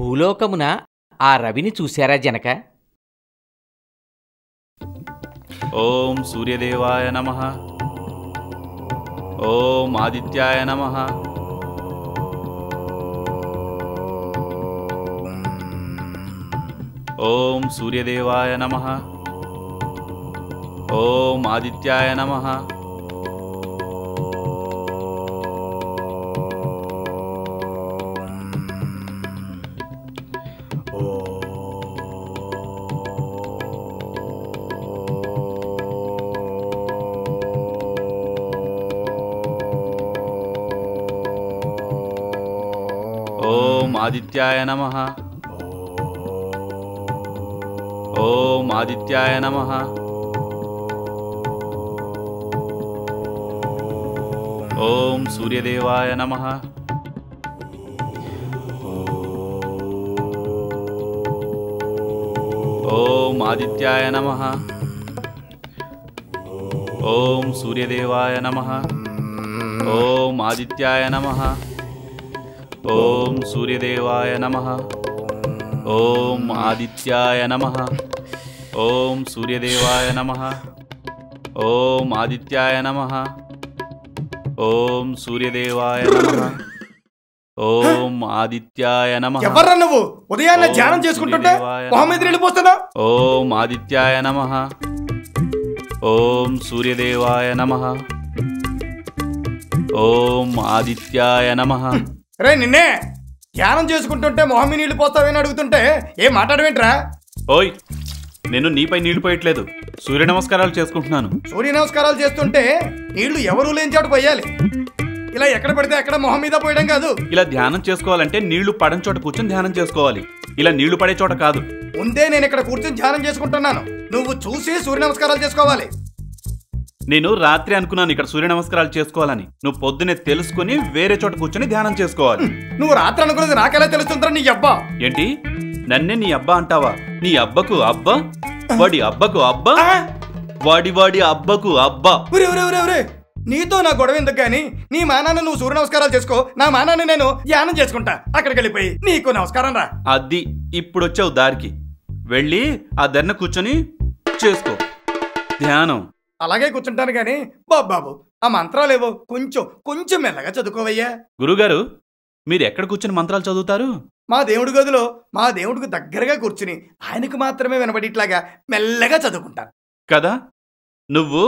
భూలోకమున ఆ రవిని చూశారా జనక? ఓం సూర్యదేవాయ నమః. ఓం ఆదిత్యాయ నమః. ఓం సూర్యదేవాయ నమః. ఓం ఆదిత్యాయ నమః. ఓం ఆదిత్యాయ నమః. ఓం ఆదిత్యాయ నమః. ఓం సూర్యదేవాయ నమః. ఓం ఆదిత్యాయ నమః. ఓం సూర్యదేవాయ నమః. ఓం ఆదిత్యాయ నమః. ఓం సూర్యదేవాయ నమః. ఓం ఆదిత్యాయ నమః. ఓం సూర్యదేవాయ నమః. ఓం ఆదిత్యాయ నమః. ఓం సూర్యదేవాయ నమః. ఓం ఆదిత్యాయ నమః. ఎవర్రా నువ్వు? ఉదయాన్నే ధ్యానం చేసుకుంటుంటే మొహమ్మద్ వెళ్ళిపోతున్నా. ఓం ఆదిత్యాయ నమః. ఓం సూర్యదేవాయ నమః. ఓం ఆదిత్యాయ నమః. రే నిన్నే ధ్యానం చేసుకుంటుంటే మొహమ్మీ నీళ్లు పోస్తావేని అడుగుతుంటే ఏం మాట్లాడవేంట్రా? ఓయ్, నేను నీపై నీళ్లు పోయట్లేదు, సూర్య నమస్కారాలు చేసుకుంటున్నాను. సూర్య నమస్కారాలు చేస్తుంటే నీళ్లు ఎవరూ లేని చోట పోయాలి. ఇలా ఎక్కడ పడితే అక్కడ మొహం మీద పోయడం కాదు. ఇలా ధ్యానం చేసుకోవాలంటే నీళ్లు పడని చోట కూర్చొని ధ్యానం చేసుకోవాలి, ఇలా నీళ్లు పడే చోట కాదు. ముందే నేను ఇక్కడ కూర్చొని ధ్యానం చేసుకుంటున్నాను, నువ్వు చూసి సూర్య నమస్కారాలు చేసుకోవాలి. నేను రాత్రి అనుకున్నాను ఇక్కడ సూర్య నమస్కారాలు చేసుకోవాలని, నువ్వు పొద్దునే తెలుసుకుని వేరే చోట కూర్చొని ధ్యానం చేసుకోవాలి. నువ్వు రాత్రి అనుకున్నది నాకెలా తెలుస్తుందిరా నీ అబ్బా? ఏంటి, నన్నే నీ అబ్బా అంటావా? నీ అబ్బకు అబ్బా, వాడి అబ్బకు అబ్బా, వాడి అబ్బకు అబ్బా. నీతో నా గొడవ ఎందుకు గాని నీ మానాన్ని నువ్వు సూర్య నమస్కారాలు చేసుకో, నా మానాన్ని నేను ధ్యానం చేసుకుంటా. అక్కడికి వెళ్ళిపోయి నీకు నమస్కారం రా. అది ఇప్పుడు వచ్చావు దారికి, వెళ్ళి ఆ ధరన కూర్చొని చేసుకో ధ్యానం. అలాగే కూర్చుంటాను గాని బాబు ఆ మంత్రాలేవో కొంచెం మెల్లగా చదువుకోవయ్యా. గురుగారు, మీరు ఎక్కడ కూర్చొని మంత్రాలు చదువుతారు? మా దేవుడి గదిలో మా దేవుడికి దగ్గరగా కూర్చుని ఆయనకు మాత్రమే వినబడిట్లాగా మెల్లగా చదువుకుంటాను కదా. నువ్వు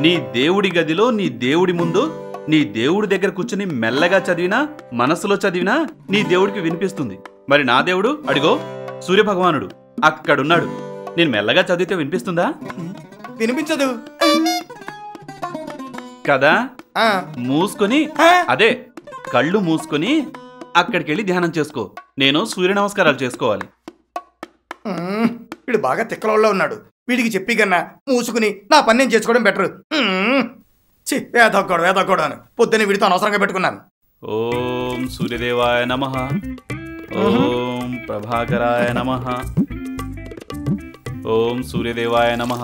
నీ దేవుడి గదిలో నీ దేవుడి ముందు నీ దేవుడి దగ్గర కూర్చుని మెల్లగా చదివినా మనసులో చదివినా నీ దేవుడికి వినిపిస్తుంది. మరి నా దేవుడు అడిగో సూర్యభగవానుడు అక్కడున్నాడు, నేను మెల్లగా చదివితే వినిపిస్తుందా? వినిపించదు కదా. మూసుకొని, అదే కళ్ళు మూసుకొని అక్కడికి వెళ్ళి ధ్యానం చేసుకో. నేను సూర్య నమస్కారాలు చేసుకోవాలి. వీడు బాగా తిక్కలలో ఉన్నాడు, వీడికి చెప్పి కన్నా మూసుకుని నా పని నేను చేసుకోవడం బెటర్. వేదొక్కడు అని పొద్దున్నే వీడితో అనవసరంగా పెట్టుకున్నాను. ఓం సూర్యదేవాయ నమః. ఓం ప్రభాకరాయ నమః. ఓం సూర్యదేవాయ నమః.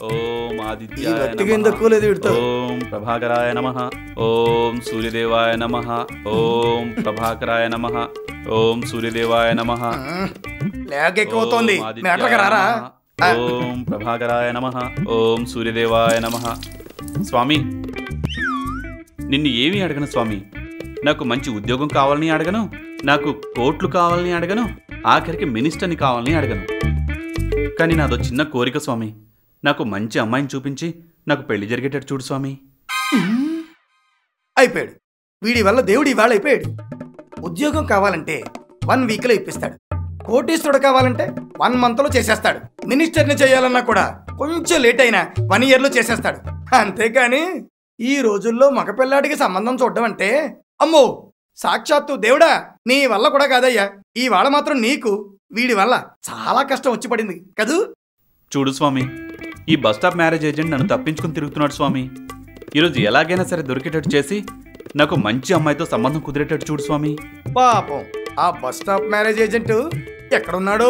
ఓం ఆదిత్యాయ నమః. ఓం ప్రభాకరాయ నమః. ఓం సూర్యదేవాయ నమః. ఓం ప్రభాకరాయ నమః. ఓం సూర్యదేవాయ నమః. లేకెక్కువతోంది మేటకి రారా. ఓం ప్రభాకరాయ నమః. ఓం సూర్యదేవాయ నమః. స్వామి, నిన్ను ఏమీ అడగను స్వామి. నాకు మంచి ఉద్యోగం కావాలని అడగను, నాకు కోట్లు కావాలని అడగను, ఆఖరికి మినిస్టర్ని కావాలని అడగను. కానీ నాదో చిన్న కోరిక స్వామి, నాకు మంచి అమ్మాయిని చూపించి నాకు పెళ్లి జరిగేటట్టు చూడు స్వామి. అయిపోయాడు, వీడి వల్ల దేవుడు ఇవాళ అయిపోయాడు. ఉద్యోగం కావాలంటే 1 వీక్లో ఇప్పిస్తాడు, కోటీశ్వరుడు కావాలంటే 1 మంత్లో చేసేస్తాడు, మినిస్టర్ని చేయాలన్నా కూడా కొంచెం లేట్ అయినా 1 ఇయర్లో చేసేస్తాడు. అంతేకాని ఈ రోజుల్లో మగపిల్లాడికి సంబంధం చూడడం అంటే అమ్మో సాక్షాత్తు దేవుడా నీ వల్ల కూడా కాదయ్యా. ఈ వాళ్ళ మాత్రం నీకు వీడి వల్ల చాలా కష్టం వచ్చి పడింది కదూ. చూడు స్వామి, ఈ బస్ స్టాప్ మ్యారేజ్ ఏజెంట్ నన్ను తప్పించుకుని తిరుగుతున్నాడు స్వామి. ఈరోజు ఎలాగైనా సరే దొరికేటట్టు చేసి నాకు మంచి అమ్మాయితో సంబంధం కుదిరేటట్టు చూడు స్వామి. పాపం ఆ బస్ స్టాప్ మ్యారేజ్ ఏజెంట్ ఎక్కడున్నాడో